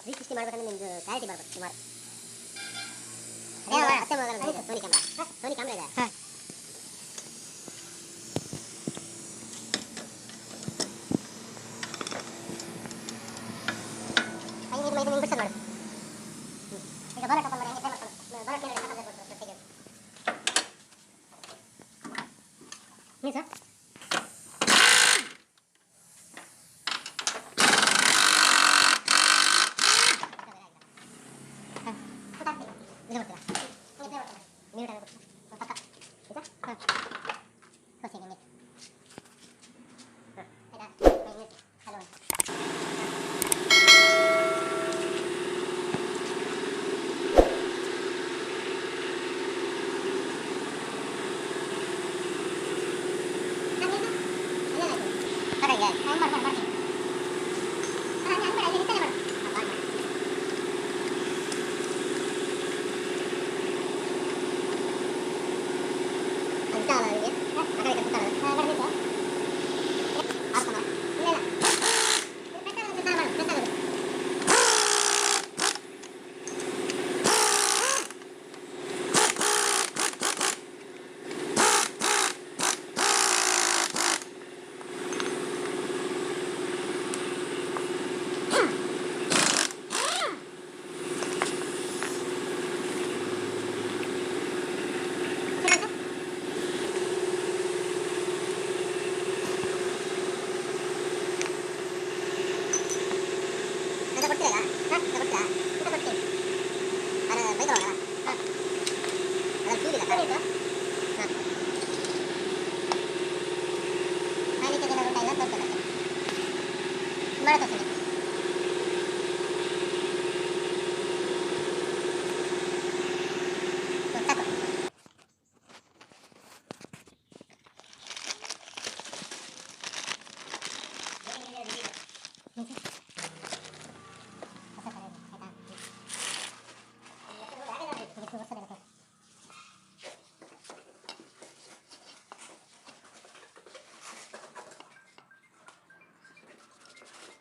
360 ಮಾಡ್ಬೇಕಂದ್ರೆ ನಿಮ್ದು ಕ್ಲಾರಿಟಿ ಬರಬೇಕು ಸುಮಾರು. ಅಷ್ಟೇ ಮೊದಲು ಸೋನಿ ಕ್ಯಾಮ್ರಾ ಇದೆ. ಇದು ಬಿಡ್ಸೋದು ನೋಡಿ. ಈಗ ಬರೋಟ್ ಓಪನ್ ಮಾಡಿ ಹೆಂಗೆ ಟ್ರೈ ಮಾಡ್ಕೊಂಡು ಬರೋಟ್ ಮೇಲೆ ಹಾಕಿದ್ರೆ ಜೊತೆಗೆ ನೀವು ಸರ್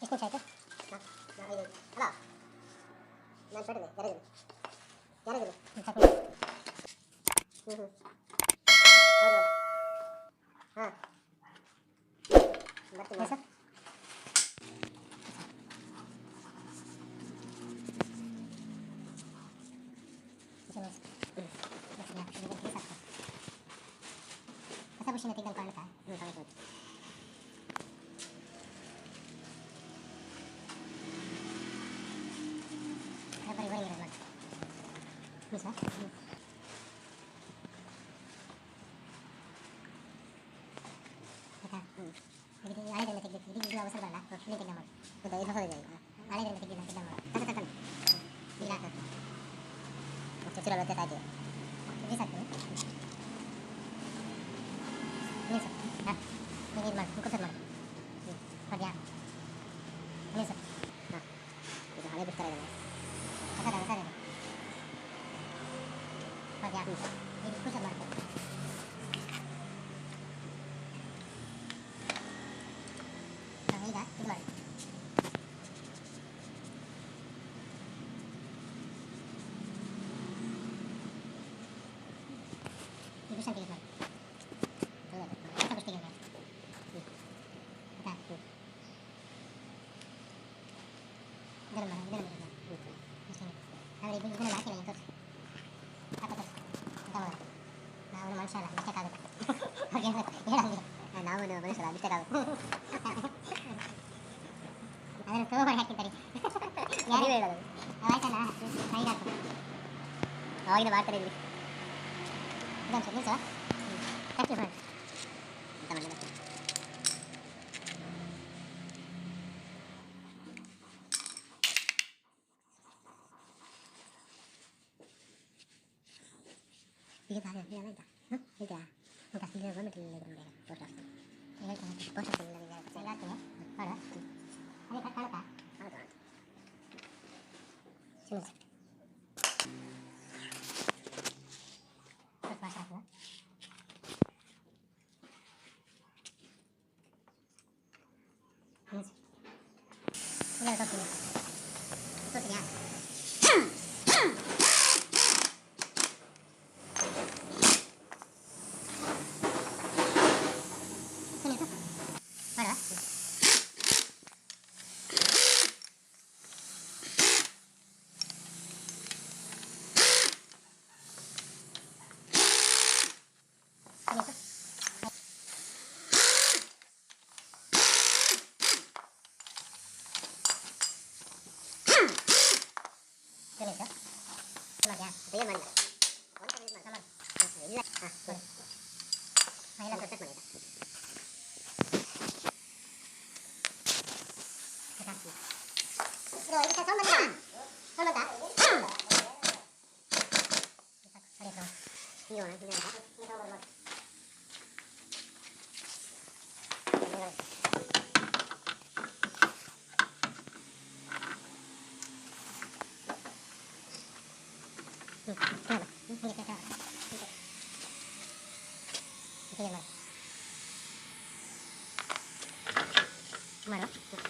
ಎಷ್ಟು ಆಯ್ತು? ಅಲ್ಲ ನಾನು ಪಡೆದೆ ಯಾರಾಗಿಲ್ಲ ಹೌದು ಹಾಂ ಬರ್ತೀನಿ ಸರ್. ಹೊಸ ಮಷೀನ್ ತೆಗೆದು ಕಾಣುತ್ತಾ? ಕಾಣಿಸ್ಬೋದು. ಬರೀ ಬರೀ ಮಾಡಿ ಸರ್. ಇದು ಹಳೆದೆಲ್ಲ ತೆಗೆದು ಇದು ಅವಸರ ಬರಲ್ಲ. ಇಲ್ಲಿ ತೆಗೆದ ಮಾಡಿ ಇದು ಹೊಸದಿದೆ. ಹಳೆದೆಲ್ಲ ತೆಗೆದು ತೆಗೆದ ಮಾಡಿ ತಗೊಂಡು ಇಲ್ಲ ಚುಚ್ಚುರ ವ್ಯತ್ಯಾಸ ಆಗಿದೆ. ಇದು ಸಾಕು ನೀವು ಸರ್. ಹಾಂ ನೀವು ಇದು ಮಾಡಿ ಮುಖ ಸರ್ ಮಾಡಿ ಮದ್ಯಾ ನೀವು ಸರ್. ಹಾಂ ಇದು ಹಳೆ ಬಿಡ್ತಾರೆ ಇದೆ ಹೊಸದ ಹೊಸದಿದೆ ಮದ್ಯಾ ಇದು ಮುಖ ಸರ್ ಮಾಡ್ತಾರೆ. ಈಗ ಇದು ಮಾಡಿ ಇದು ಸಂತಿಗೆ ಮಾಡಿ ಹೊಸ ಬಸ್ಟಿಗೆ ಮಾಡಿ ಇದನ್ನು ಮಾಡಿ ಆದರೆ ಇದನ್ನೆಲ್ಲ ಹಾಕಿಲ್ಲ ನೀವು ತೋರಿಸಿ ಹಾಕ ತೋರಿಸಿ ಅಂತ ಮಾಡಿ. ನಾವು ಮನುಷ್ಯ ಅಲ್ಲ ಮಿಸ್ಟೇಕ್ ಆಗುತ್ತೆ. ಹೇಳಂಗೆ ನಾವು ಮನುಷ್ಯ ಅಲ್ಲ ಮಿಸ್ಟೇಕ್ ಆಗುತ್ತೆ. ಅದನ್ನು ತಗೋ ಹಾಕಿರ್ತಾರೆ ಯಾರು ಹೇಳೋದು ಆಯ್ತಲ್ಲ ಕೈಗೆ ಹಾಕ್ತಾರೆ ಅವಾಗಿಂದ ಮಾಡ್ತಾರೆ ಇಲ್ಲಿ ಇದೊಂದು ಸರ್ ನಿಲ್ಸ ಕಟ್ಟಿ ಮಾಡಿ ಅಂತ ಮಾಡಿ ಈಗ ತಾನೇ ಇಲ್ಲ ಆಯ್ತಾ ಈಗ ಊಟ ಈಗ ಬಂದ್ಬಿಟ್ಟಿಲ್ಲ ಪೋಸ್ಟ್ ಆಫೀಸ್ ಹೇಳ್ತಾನೆ ಪೋಸ್ಟ್ ಆಫೀಸ್ ಎಲ್ಲ ಹಾಕ್ತೀನಿ ನೋಡ ಅದೇ ಕಟ್ ಕಾಣುತ್ತಾ? ಹೌದು ಸುಮ್ಮನೆ ಸ್ವಲ್ಪ ಭಾಷೆ ಹಾಕುವ ಇಲ್ಲ ತೋರಿಸ್ತೀನಿ ತೋರಿಸ್ತೀಯಾ? ಮಾಡ್ತೀಯಾ ಏನು ಮಾಡಿಲ್ಲ ಒಂದು ಸಲ ಯೂಸ್ ಮಾಡಿ ಇಲ್ಲ ಹಾಂ ಸರಿ ಹಾಂ ಇಲ್ಲ ಸೆಟ್ ಮಾಡಿ ಇದು ಇದಕ್ಕೆ ಸೌಂಡ್ ಬಂತಾ ಸೌಂಡ್ ಬಂತಾ ಸರಿ ಸೌಂಡ್ ನೀವು ಮಾಡು